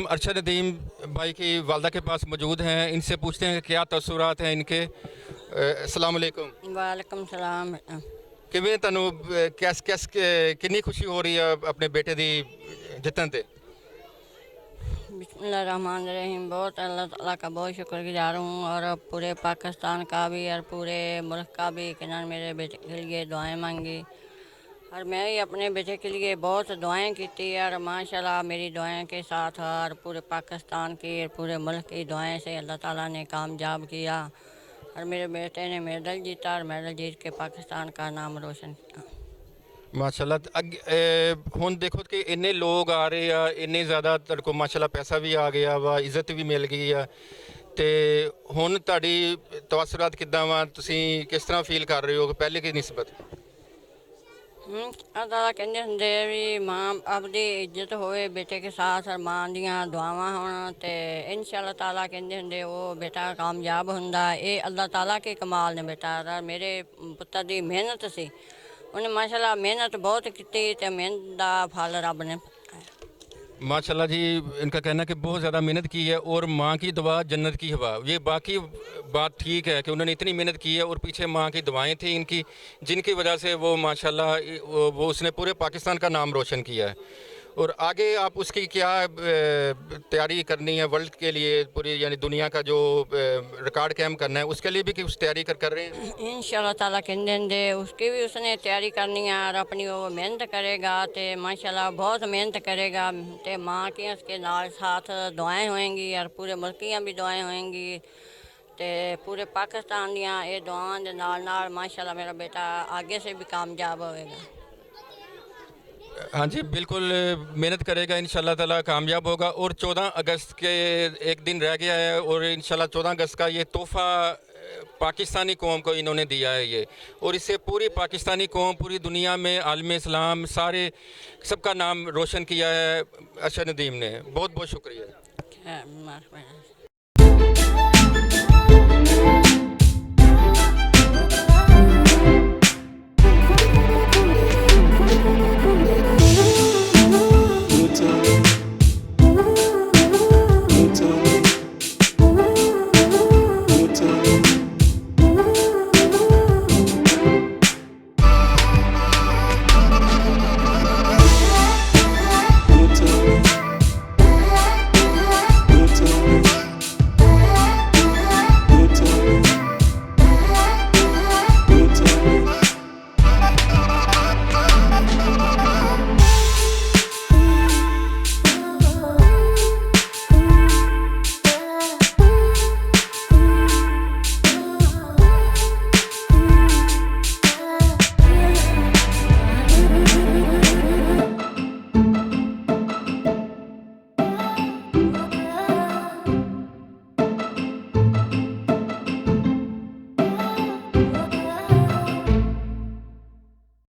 अरशद नदीम भाई की वालदा के पास मौजूद हैं। इनसे पूछते हैं कि क्या तसुरात हैं इनके। अस्सलाम वालेकुम। वालेकुम सलाम। किवें तनु कितनी खुशी हो रही है अपने बेटे दी जितन ते? बिस्मिल्लाहिर्रहमानिर्रहीम। बहुत अल्लाह ताला का बहुत शुक्रगुजार हूँ और पूरे पाकिस्तान का भी और पूरे मुल्क का भी कि ना मेरे बेटे के लिए दुआएं मांगी और मैं ही अपने बेटे के लिए बहुत दुआएं की थी और माशाल्लाह मेरी दुआएं के साथ और पूरे पाकिस्तान की और पूरे मुल्क की दुआएं से अल्लाह ताला ने कामयाब किया और मेरे बेटे ने मेडल जीता और मेडल जीत के पाकिस्तान का नाम रोशन किया। माशाल्लाह हुण देखो कि इन्ने लोग आ रहे आ, इन्ने ज़्यादा तेरे को माशाल्लाह पैसा भी आ गया वा, इज्जत भी मिल गई आ। ते हुण तुहाडी तवसरात किद्दां वा, तुसीं किस तरह फील कर रहे हो पहले की निस्बत? अल्लाह कहते होंगे भी माँ आपकी इज्जत होए बेटे के साथ और माँ दियाँ दुआवां होण ते इंशाअल्लाह ताला कहते होंगे वो बेटा कामयाब हुंदा। ये अल्लाह ताला के कमाल ने बेटा और मेरे पुत्तर दी मेहनत सी। उन्हें माशाल्लाह मेहनत बहुत की ते मेहनत का फल रब ने माशाल्लाह जी, इनका कहना है कि बहुत ज़्यादा मेहनत की है और माँ की दुआ जन्नत की हवा। ये बाकी बात ठीक है कि उन्होंने इतनी मेहनत की है और पीछे माँ की दुआएं थी इनकी, जिनकी वजह से वो माशाल्लाह वो उसने पूरे पाकिस्तान का नाम रोशन किया है। और आगे आप उसकी क्या तैयारी करनी है वर्ल्ड के लिए, पूरी यानी दुनिया का जो रिकॉर्ड कायम करना है उसके लिए भी कुछ तैयारी कर रहे हैं? इंशाअल्लाह ताला कहते होंगे उसकी भी उसने तैयारी करनी है और अपनी वो मेहनत करेगा तो माशाल्लाह बहुत मेहनत करेगा तो माँ की उसके नाल साथ दुआएं होएंगी और पूरे मुल्क की भी दुआएं होएंगी तो पूरे पाकिस्तान दियाँ ये दुआओं के नाल नाल माशाल्लाह मेरा बेटा आगे से भी कामयाब होएगा। हाँ जी, बिल्कुल मेहनत करेगा, इंशाल्लाह ताला कामयाब होगा। और 14 अगस्त के एक दिन रह गया है और इंशाल्लाह 14 अगस्त का ये तोहफ़ा पाकिस्तानी कौम को इन्होंने दिया है ये, और इससे पूरी पाकिस्तानी कौम पूरी दुनिया में आलम इस्लाम सारे सबका नाम रोशन किया है अरशद नदीम ने। बहुत बहुत शुक्रिया।